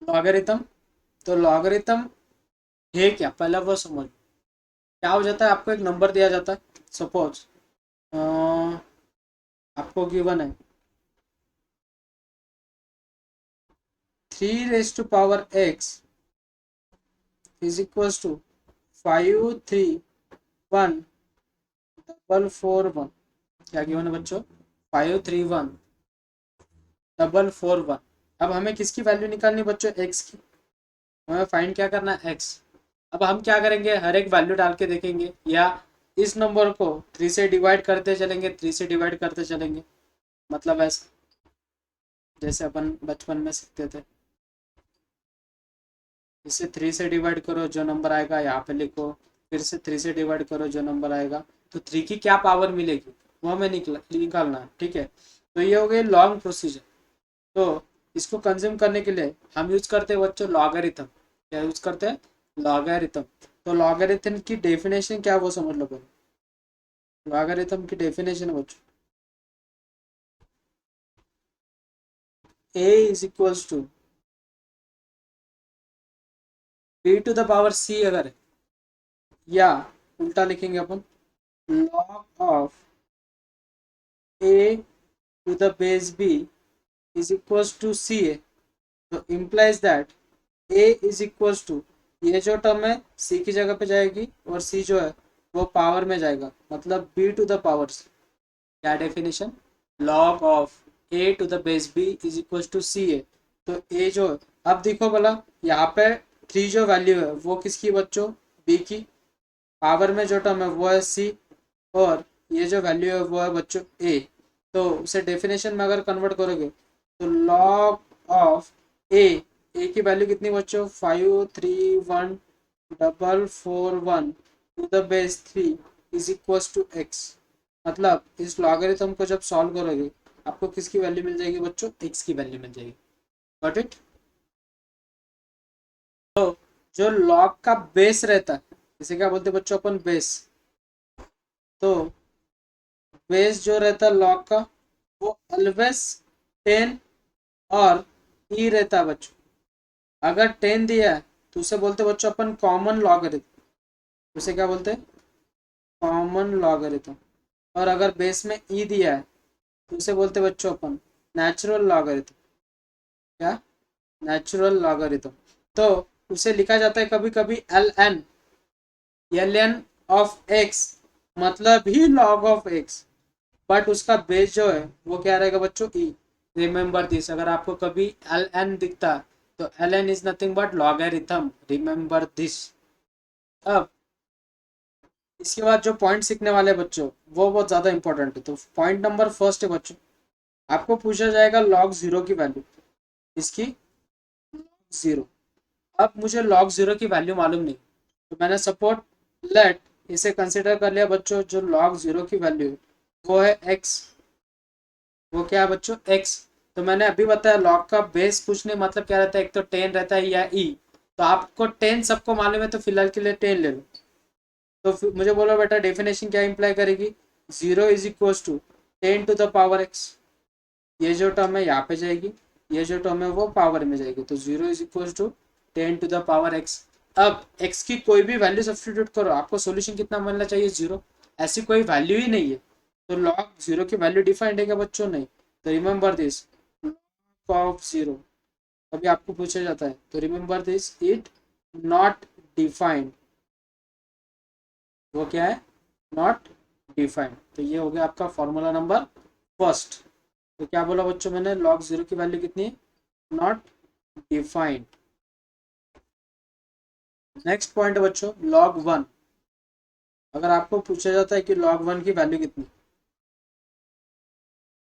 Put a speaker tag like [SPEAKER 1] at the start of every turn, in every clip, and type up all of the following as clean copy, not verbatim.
[SPEAKER 1] Logarithm. तो logarithm है क्या, पहला वो समझ। क्या हो जाता है, आपको एक नंबर दिया जाता है, सपोज आपको गिवन है 3 raised to power x is equals to 531 441। क्या गिवन है बच्चों, 531 441। अब हमें किसकी वैल्यू निकालनी बच्चों, एक्स की। हमें फाइंड क्या करना है, एक्स। अब हम क्या करेंगे, हर एक वैल्यू डाल के देखेंगे, या इस नंबर को 3 से डिवाइड करते चलेंगे, 3 से डिवाइड करते चलेंगे। मतलब ऐसा, जैसे अपन बचपन में सीखते थे, इसे 3 से डिवाइड करो, जो नंबर आएगा यहाँ पे लिखो। फिर से 3 से डिवाइड करो, जो नंबर आएगा। तो 3 की क्या पावर मिलेगी वो हमें निकालना है, ठीक है। तो ये हो गई लॉन्ग प्रोसीजर। तो इसको कंज्यूम करने के लिए हम यूज करते हैं बच्चों लॉगरिथम। क्या यूज करते हैं, लॉगरिथम। तो लॉगरिथम की डेफिनेशन क्या है वो समझ लो पहले। लॉगरिथम की डेफिनेशन है बच्चों, a is equals to b to the power c अगर है, या उल्टा लिखेंगे अपन, log of a to the base b is equals to ca। तो implies that a is equals to, ये जो टर्म है c की जगह पे जाएगी, और c जो है वो पावर में जाएगा, मतलब b to the power c। क्या definition, log of a to the base b is equals to ca। तो a जो है, अब देखो भला यहाँ पे 3 जो वैल्यू है वो किसकी बच्चों, b की। पावर में जो टर्म है वो है c, और ये जो वैल्यू है वो है बच्चों a। तो उसे डेफिनेशन में अगर कन्वर्ट करोगे, तो log ऑफ a की वैल्यू कितनी बच्चों, 531 441 to the base 3 is equal to x। मतलब इस लॉगरिथम को जब सॉल्व करोगे, आपको किसकी वैल्यू मिल जाएगी बच्चों, x की वैल्यू मिल जाएगी। Got it. तो जो लॉग का बेस रहता है, इसे क्या बोलते हैं बच्चों अपन, बेस। तो बेस जो रहता है लॉग का, वो ऑलवेज 10 और ई रहता है बच्चों। अगर 10 दिया है तो उसे बोलते हैं बच्चों अपन कॉमन लॉगरिथम। उसे क्या बोलते हैं, कॉमन लॉगरिथम। और अगर बेस में ई दिया है तो उसे बोलते हैं बच्चों अपन नेचुरल लॉगरिथम। क्या, नेचुरल लॉगरिथम। तो उसे लिखा जाता है कभी कभी एल एन ऑफ एक्स, मतलब ही लॉग ऑफ एक्स। बट उसका बेस जो है वो क्या रहेगा बच्चों, ई। रिमेंबर दिस, अगर आपको कभी एल एन दिखता है, तो L N is nothing but logarithm, remember this. अब इसके बाद जो पॉइंट सीखने वाले बच्चों, वो बहुत ज्यादा इंपॉर्टेंट है। तो पॉइंट नंबर फर्स्ट है बच्चों, आपको पूछा जाएगा लॉग जीरो की वैल्यू, इसकी जीरो। अब मुझे लॉग जीरो की वैल्यू मालूम नहीं, तो मैंने सपोर्ट लेट इसे कंसिडर कर लिया बच्चों, जो लॉग जीरो की वैल्यू है वो है एक्स। वो क्या है बच्चों, एक्स। तो मैंने अभी बताया लॉग का बेस कुछ नहीं, मतलब क्या रहता है, एक तो 10 रहता है या ई। तो आपको 10 सबको मालूम है, तो फिलहाल के लिए 10 ले लो। तो मुझे बोलो बेटा डेफिनेशन क्या इंप्लाई करेगी, zero is equal to 10 to the power x। ये जो टर्म है यहाँ पे जाएगी, ये जो टर्म है वो पावर में जाएगी, तो zero is equal to 10 to the power x। अब x की कोई भी वैल्यू सब्सटीट्यूट करो, आपको सोल्यूशन कितना मिलना चाहिए, जीरो। ऐसी कोई वैल्यू ही नहीं है, तो लॉग जीरो की वैल्यू डिफाइंड है क्या बच्चों, नहीं। तो remember this, log of zero कभी आपको पूछा जाता है, तो remember this it not defined. वो क्या है, नॉट डिफाइंड। तो ये हो गया आपका फॉर्मूला नंबर फर्स्ट। तो क्या बोला बच्चों मैंने, लॉग जीरो की वैल्यू कितनी है, नॉट डिफाइंड। नेक्स्ट पॉइंट है बच्चों लॉग वन। अगर आपको पूछा जाता है कि लॉग वन की वैल्यू कितनी,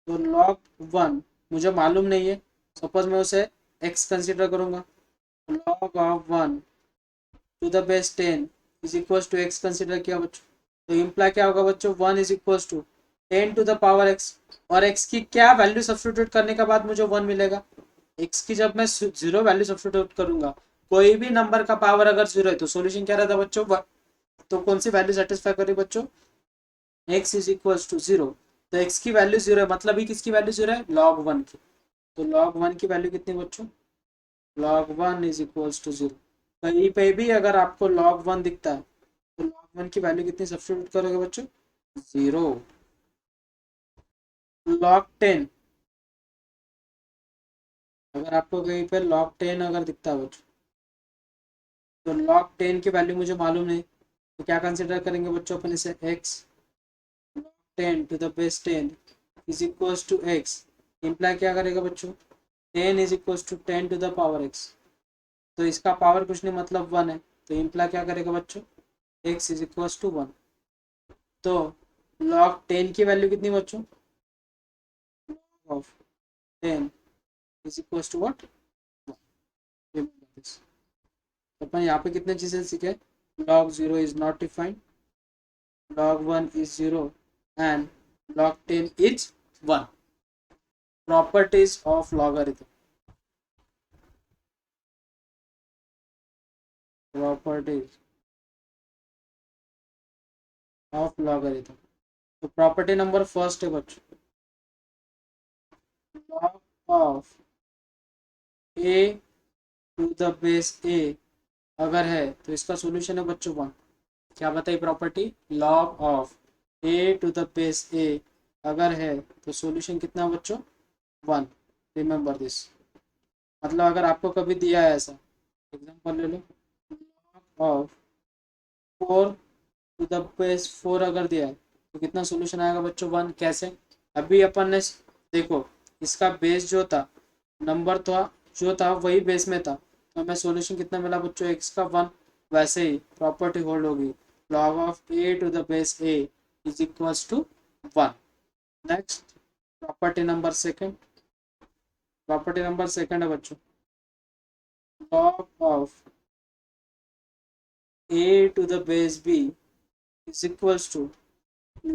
[SPEAKER 1] तो लॉग वन मुझे मालूम नहीं है, सपोज मैं उसे एक्स कंसिडर करूंगा। Log of one to the base 10 is equal to x consider किया बच्चों। तो इम्प्लाई क्या होगा बच्चों, one is equal to 10 to the power x। और x की क्या वैल्यू सब्सटीट्यूट करने के बाद मुझे वन मिलेगा, x की जब मैं जीरो वैल्यू सब्सटीट्यूट करूंगा, कोई भी नंबर का पावर अगर जीरो है तो सॉल्यूशन क्या रहता है बच्चों, वन। तो कौन सी वैल्यू सेटिस्फाई करी बच्चों, x is equal to zero. तो x की वैल्यू जीरो है, मतलब ही किसकी वैल्यू जीरो है, लॉग वन की। तो लॉग वन की वैल्यू कितनी बच्चों, log 1 इज इक्वल्स टू 0। कहीं पे भी अगर आपको log 1 दिखता है तो log 1 की वैल्यू कितनी सब्स्टिट्यूट करोगे बच्चों? 0। log 10, अगर आपको कहीं पे log 10 अगर दिखता है बच्चों, तो log 10 की वैल्यू मुझे मालूम नहीं, तो क्या कंसिडर करेंगे बच्चों अपन इसे? x, log 10 to the base 10 is equals to x, imply क्या करेगा बच्चों? 10 is equals to 10 to the power x, तो इसका पावर कुछ नहीं मतलब 1 है, तो इम्प्लाई क्या करेगा बच्चों? x is equals to 1। तो log 10 की वैल्यू कितनी बच्चों? Of 10 is equals to what? तो अपन यहाँ पे कितने चीजें सीखे? log 0 is not defined, log 1 is 0 and log 10 is 1. Properties of logarithm. Properties of logarithm. तो प्रॉपर्टी नंबर फर्स्ट है बच्चों, log of a to the base a अगर है तो इसका सॉल्यूशन है बच्चों 1। क्या बताइए property? log of a to the base a अगर है तो सॉल्यूशन कितना बच्चों? 1। Remember this. मतलब अगर आपको कभी दिया है ऐसा, एग्जांपल ले लो, log of 4 to the base 4 अगर दिया है तो कितना सॉल्यूशन आएगा बच्चों? 1। कैसे? अभी अपन ने देखो, इसका बेस जो था, नंबर था जो था वही बेस में था, तो हमें सॉल्यूशन कितना मिला बच्चों? x का 1। वैसे ही प्रॉपर्टी होल्ड होगी, log of a to the base a is equals to 1। Next property number second, property number second है बच्चों, log of a to the base b is equals to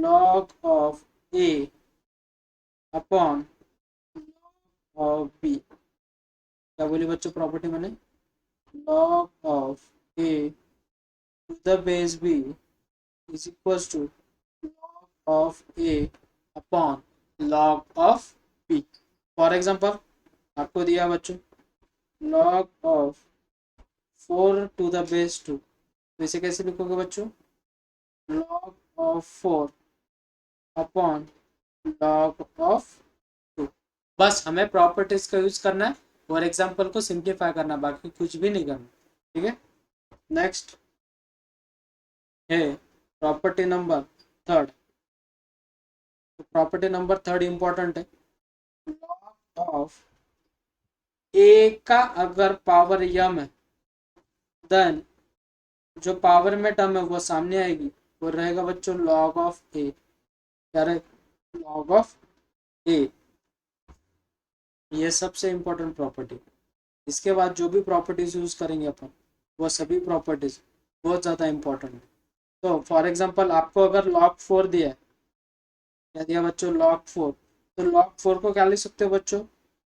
[SPEAKER 1] log of a upon log of b। क्या बोली बच्चों property मैंने? log of a to the base b is equals to log of a upon log of b। For example आपको दिया बच्चों log of 4 to the base 2, तो इसे कैसे लिखोगे बच्चों? log of 4 upon log of 2। बस हमें प्रॉपर्टीज का यूज करना है और एग्जाम्पल को सिंप्लीफाई करना, बाकी कुछ भी नहीं करना। ठीक है, नेक्स्ट है प्रॉपर्टी नंबर थर्ड। तो प्रॉपर्टी नंबर थर्ड इंपॉर्टेंट है, log ऑफ ए का अगर पावर यम है देन जो पावर में टर्म है वो सामने आएगी, वो रहेगा बच्चों log ऑफ ए। क्या रहे? log ऑफ ए। ये सबसे इंपॉर्टेंट प्रॉपर्टी। इसके बाद जो भी प्रॉपर्टीज यूज करेंगे अपन, वो सभी प्रॉपर्टीज बहुत ज़्यादा इंपॉर्टेंट है। तो फॉर एग्जांपल आपको अगर log 4 दिया है, क्या दिया बच्चों? log 4, तो log 4 को क्या लिख सकते हो बच्चों?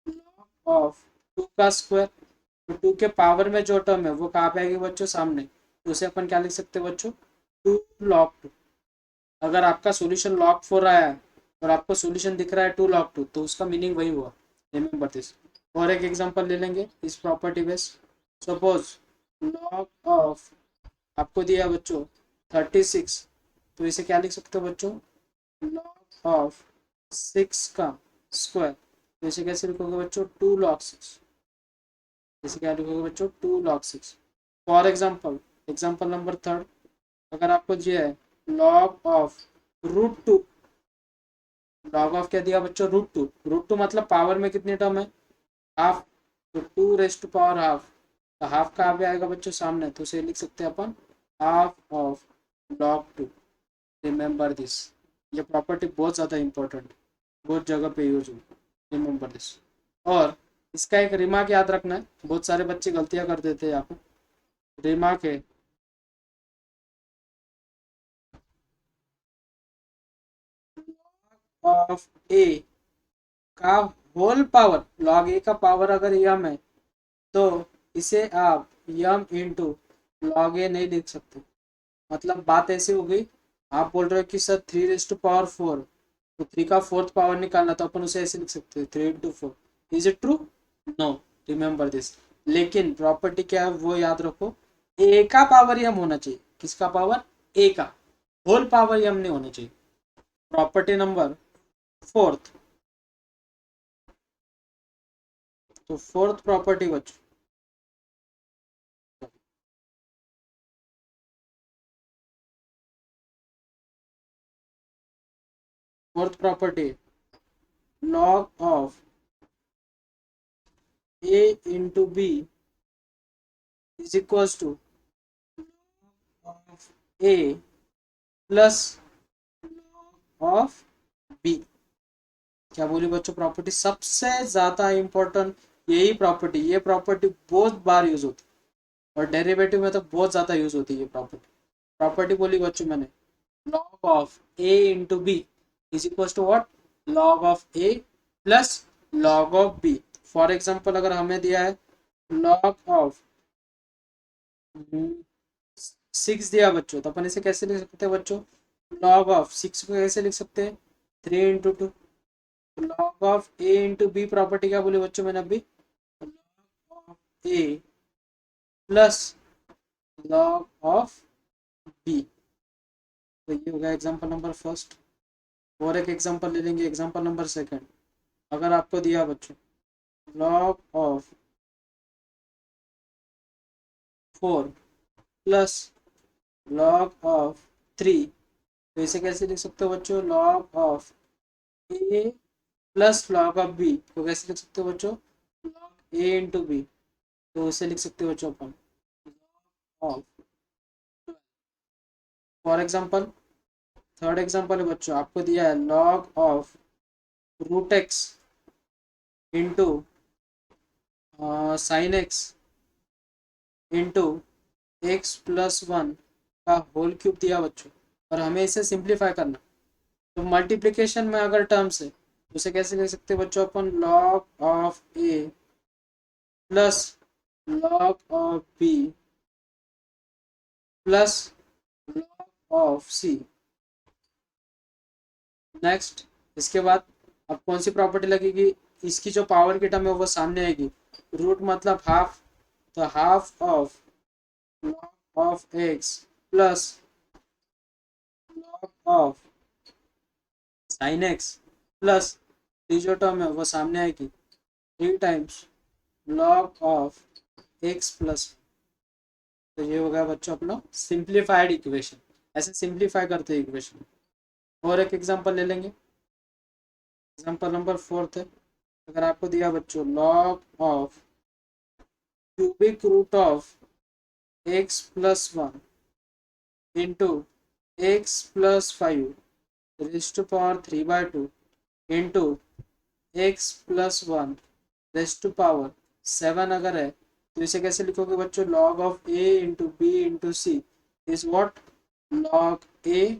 [SPEAKER 1] log ऑफ 2 का स्क्वायर। तो 2 के पावर में जो टर्म है वो कहाँ पे आएगी बच्चों? सामने, तो उसे अपन क्या लिख सकते हैं बच्चों? 2 log 2। अगर आपका सॉल्यूशन log 4 आया है और आपको सॉल्यूशन दिख रहा है 2 log 2, तो उसका मीनिंग वही हुआ। Remember this. और एक एग्जांपल ले लेंगे इस property base. Suppose log of आपको दिया बच्चों 36, तो इसे क्या लिख सकते हो बच्चों? log ऑफ 6 का स्क्वायर। तो इसे कैसे लिखोगे बच्चों? 2 log 6। इसे क्या लिखोगे बच्चों? 2 log 6। For example, example number third, अगर आपको दिया है log ऑफ √2, log ऑफ क्या दिया बच्चों? √2। √2 मतलब पावर में कितनी टर्म है? हाफ, तो 2 रेज टू पावर हाफ, तो हाफ का भी आएगा बच्चों सामने, तो उसे लिख सकते हैं अपन half of log 2। Remember this. ये प्रॉपर्टी बहुत ज़्यादा इंपॉर्टेंट, बहुत जगह पे यूज हो। Remember this. और इसका एक रिमार्क याद रखना है, बहुत सारे बच्चे गलतियां कर देते हैं यहाँ पे। रिमार्क है ऑफ ए का होल पावर, log ए का पावर अगर यम है तो इसे आप यम इंटू log ए नहीं लिख सकते। मतलब बात ऐसी हो गई, आप बोल रहे हो कि सर 3 रेज टू पावर 4, तो 3 का फोर्थ पावर निकालना, तो अपन उसे ऐसे लिख सकते हैं 3 into 4। Is it true? No. Remember this. लेकिन प्रॉपर्टी क्या है वो याद रखो, ए का पावर एम होना चाहिए। किसका पावर? ए का, होल पावर एम नहीं होना चाहिए। प्रॉपर्टी नंबर फोर्थ, तो फोर्थ प्रॉपर्टी बच्चों, fourth property, log of A into B is equals to of A plus of B. क्या बोली बच्चों? प्रॉपर्टी सबसे ज्यादा इंपॉर्टेंट यही प्रॉपर्टी, ये प्रॉपर्टी बहुत बार यूज होती है और डेरिवेटिव में तो बहुत ज्यादा यूज होती है ये प्रॉपर्टी। प्रॉपर्टी बोली बच्चों मैंने, log of a into b is equals to what? log of a plus log of b। For example अगर हमें दिया है log of 6 दिया बच्चों, तो अपन इसे कैसे लिख सकते हैं बच्चों? log of 6 को कैसे लिख सकते हैं? 3 into two. log of a into B property क्या बोली बच्चों मैंने अभी? log of a plus log of b। तो ये होगा एग्जाम्पल नंबर फर्स्ट। और एक एग्जांपल ले लेंगे, एग्जांपल नंबर सेकंड। अगर आपको दिया बच्चों log of 4 plus log of 3, तो इसे कैसे लिख सकते हो बच्चों? log of a plus log of b को कैसे लिख सकते हो बच्चों? log a into B. तो इसे लिख सकते हो बच्चों अपन of. For example third example है बच्चों, आपको दिया है log of root X into sine X into x plus one का होल क्यूब दिया बच्चों, और हमें इसे सिंप्लीफाई करना। तो मल्टीप्लिकेशन में अगर टर्म्स है तो उसे कैसे लिख सकते हैं बच्चों अपन? log of A plus log of B plus log of C. Next, इसके बाद अब कौन सी प्रॉपर्टी लगेगी? इसकी जो पावर की टर्म है वो सामने आएगी। रूट मतलब हाफ, तो half of log of x plus log of sine x plus D जो टर्म है वो सामने आएगी 3 times log of x plus. तो ये हो गया बच्चों अपना सिंप्लीफाइड इक्वेशन। ऐसे सिंप्लीफाई करते हैं इक्वेशन। और एक एग्जांपल ले लेंगे, एग्जांपल नंबर फोर्थ है। अगर आपको दिया बच्चों log of cubic root of x plus one into x plus five raise to power 3/2 into x plus one raise to power 7 अगर है, तो इसे कैसे लिखोगे बच्चों? log of a into B into C is what? log a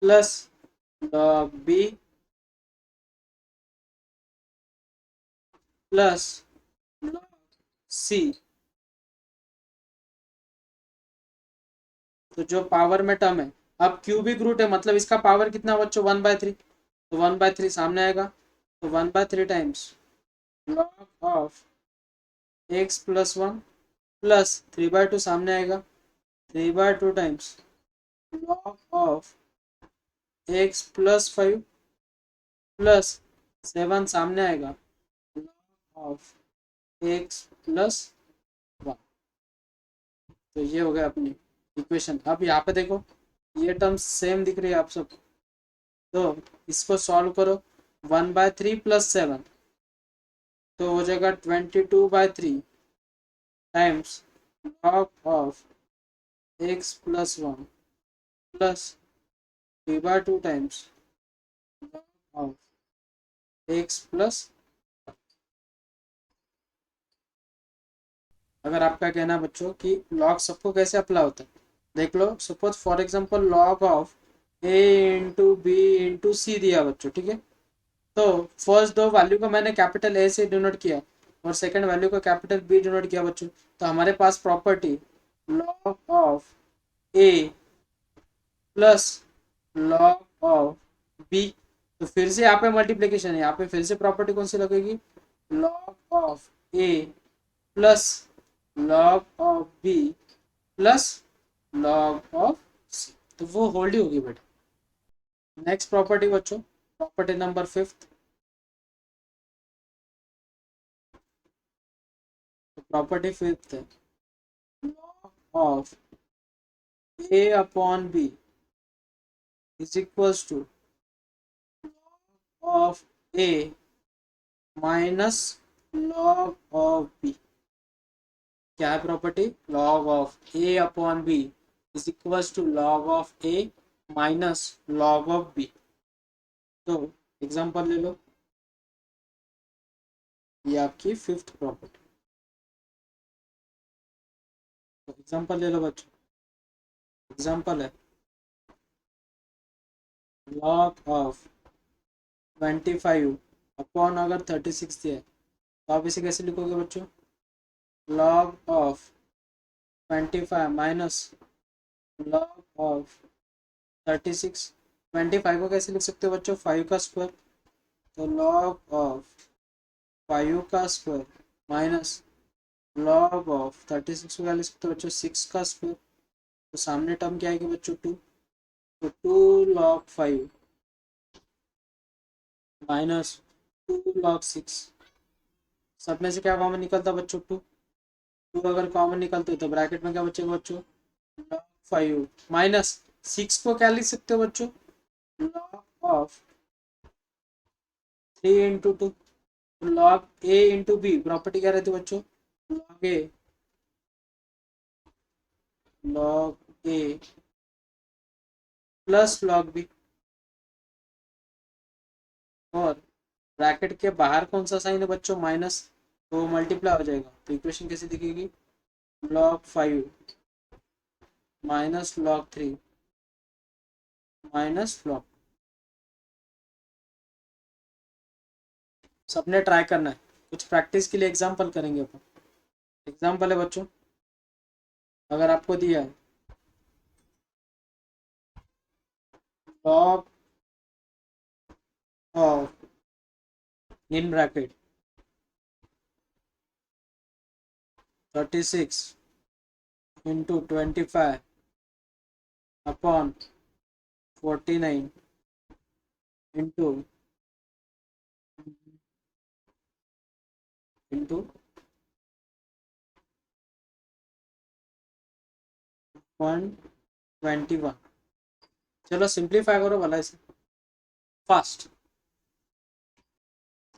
[SPEAKER 1] plus log b plus log c। तो जो power में टर्म है, अब क्यूबिक रूट है मतलब इसका पावर कितना बच्चों? 1/3, तो 1/3 सामने आएगा, तो 1/3 times log of x plus one plus 3/2 सामने आएगा, 3/2 times log of x plus five plus 7 सामने आएगा, log of x plus one. तो ये हो गया अपनी इक्वेशन। अब यहाँ पे देखो ये टर्म्स सेम दिख रही है आप सब, तो इसको सॉल्व करो। 1/3 प्लस 7 तो हो जाएगा 22/3 times log of x plus one plus 3/2 times log of x plus. अगर आपका कहना है बच्चों कि log सबको कैसे अप्लाई होता है, देख लो। Suppose for example log of a into B into C दिया बच्चों, ठीक है। तो फर्स्ट दो वैल्यू को मैंने कैपिटल ए से डिनोट किया और सेकंड वैल्यू को कैपिटल बी डिनोट किया बच्चों। तो हमारे पास property log of A plus log of B, तो फिर से यहाँ पे मल्टीप्लीकेशन है, यहाँ पे फिर से प्रॉपर्टी कौन सी लगेगी, log of A plus log of B plus log of C, तो वो होल्ड ही होगी बेटा। नेक्स्ट प्रॉपर्टी बच्चों, property number fifth. Property fifth है log of a upon b is equals to of a minus log of b। क्या है property, log of a upon b is equals to log of a minus log of b। तो example ले लो, ये आपकी fifth property. तो example ले लो बच्चों, example है log of 25 अपॉन अगर 36 दिया है तो आप इसे कैसे लिखोगे बच्चों, log of 25 minus log of 36। 25 को कैसे लिख सकते हो बच्चों, 5 का स्क्वायर, तो log of 5 का स्क्वायर माइनस log of 36 को क्या लिख सकते हो बच्चों, 6 का स्क्वायर। तो सामने टर्म क्या आएगी बच्चों, 2, तो 2 log 5 माइनस 2 log 6, सब में से क्या कॉमन निकलता बच्चों, 2। 2 अगर कॉमन निकलते तो ब्रैकेट में क्या बचेगा बच्चों, log 5 माइनस 6 को क्या लिख सकते हो बच्चों, log of 3 into 2, log a into B property क्या रहती है बच्चों, log a plus log b। और ब्रैकेट के बाहर कौन सा साइन है बच्चों, माइनस, तो मल्टीप्लाई हो जाएगा। तो इक्वेशन कैसे दिखेगी, log 5 minus log 3 minus log। सबने ट्राई करना है, कुछ प्रैक्टिस के लिए एग्जांपल करेंगे अपन। एग्जांपल है बच्चों, अगर आपको दिया है log of in bracket 36 into 25 upon 49 into 121। चलो सिंप्लीफाई करो भला इसे फास्ट,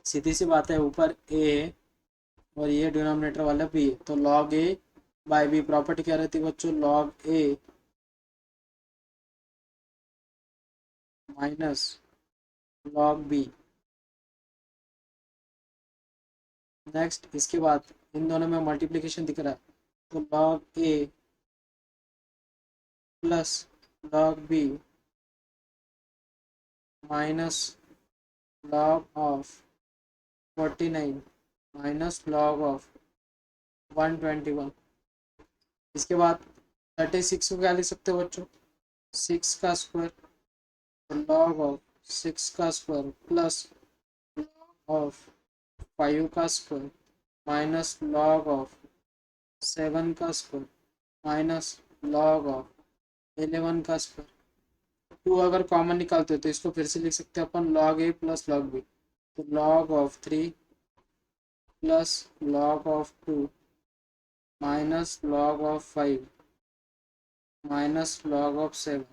[SPEAKER 1] सीधी सी बात है, ऊपर a है और ये डिनोमिनेटर वाला b है, तो log a by b property क्या रहती है बच्चों, log a minus log b। Next इसके बाद इन दोनों में मल्टीप्लिकेशन दिख रहा है, तो log a plus log b minus log of 49 minus log of 121। इसके बाद 36 को क्या लिख सकते हो बच्चों, 6 का स्क्वायर, तो log ऑफ 6 का स्क्वायर प्लस log ऑफ 5 का स्क्वायर माइनस log ऑफ 7 का स्क्वायर माइनस log ऑफ 11 का स्क्वायर। 2 अगर कॉमन निकालते हो तो इसको फिर से लिख सकते हैं अपन log a plus log b, तो log of 3 plus log of 2 minus log of 5 minus log of 7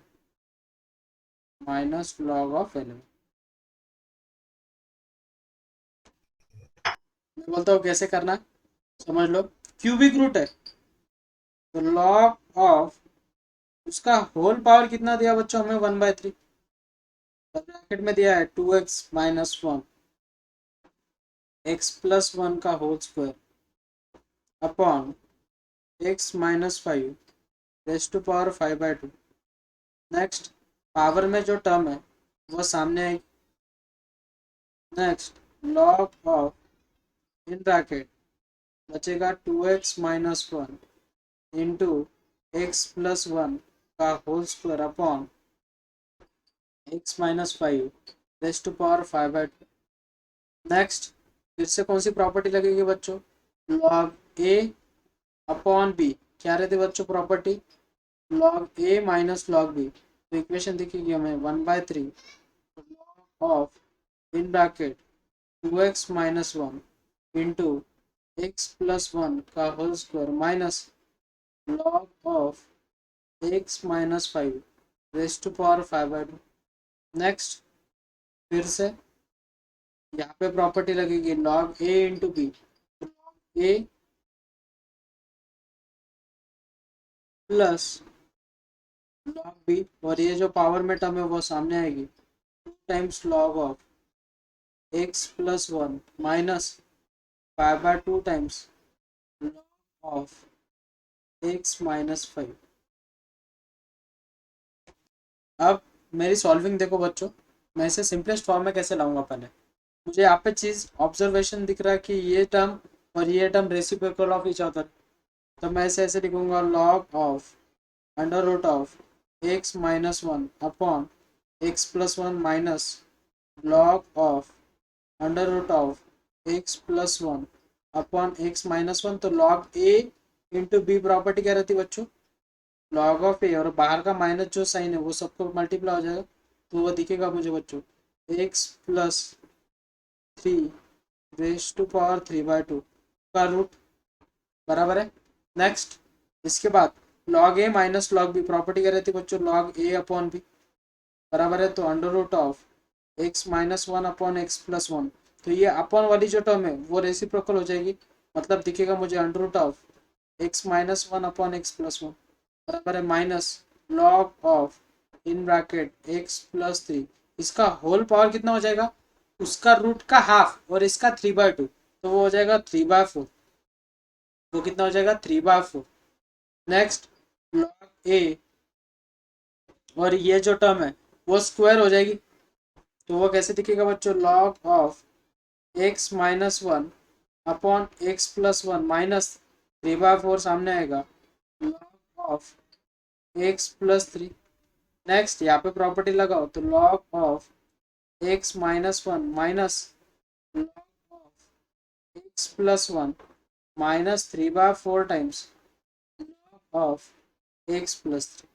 [SPEAKER 1] minus log of 11। मैं बोलता हूँ कैसे करना है, समझ लो। क्यूबिक रूट है तो log ऑफ उसका होल पावर कितना दिया बच्चों हमें, 1/3, ब्रैकेट में दिया है 2x माइनस 1 x प्लस 1 का whole square upon x minus 5 raise to power 5/2। Next power में जो टर्म है वो सामने आएगी। Next log of in bracket बचेगा 2x minus 1 into x plus 1 का whole square upon x minus 5 raised to power 5/2। Next फिर से कौन सी प्रॉपर्टी लगेगी बच्चों, लॉग ए अपॉन बी, क्या रहती है बच्चों property, log A minus log B. तो इक्वेशन दिखेगी हमें 1/3 log of in bracket 2x minus 1 into x plus 1 का whole square minus log of x minus 5 raised to power 5/2। Next फिर से यहाँ पे प्रॉपर्टी लगेगी log A into B, A plus log B, और ये जो पावर में टर्म है वो सामने आएगी, 2 times log of x plus 1 minus 5/2 times log of x minus 5। अब मेरी सॉल्विंग देखो बच्चों, मैं इसे सिंपलेस्ट फॉर्म में कैसे लाऊंगा। पहले मुझे यहाँ पे चीज़ ऑब्जर्वेशन दिख रहा है कि ये टर्म और ये term reciprocal of each other, तो मैं इसे ऐसे लिखूंगा log of under root of x minus 1 upon x plus 1 minus log of under root of x plus 1 upon x minus 1। तो log A into B property क्या रहती है बच्चों, लॉग ऑफ ए, और बाहर का माइनस जो साइन है वो सबको मल्टीप्लाई हो जाएगा, तो वो दिखेगा मुझे बच्चों x plus 3 raise to power 3/2 का रूट, बराबर है। नेक्स्ट इसके बाद log A minus log B property क्या रहती है बच्चों, लॉग ए अपॉन बी, बराबर है। तो under root of x minus 1 upon x plus 1, तो ये अपॉन वाली जो टर्म है वो रेसिप्रोकल हो जाएगी, मतलब दिखेगा मुझे under root of x minus 1 upon x plus 1, बराबर है minus log of in bracket x plus 3, इसका होल पावर कितना हो जाएगा, उसका रूट का हाफ और इसका 3/2, तो वो हो जाएगा 3/4, वो कितना हो जाएगा 3/4। नेक्स्ट लॉग ए और ये जो टर्म है वो स्क्वायर हो जाएगी, तो वो कैसे दिखेगा बच्चों, log of x minus 1 upon x plus 1 minus 3/4 सामने आएगा, log of x plus 3। Next यहाँ पे प्रॉपर्टी लगाओ, तो log of x minus 1 minus log of x plus 1 minus 3/4 times log of x plus 3।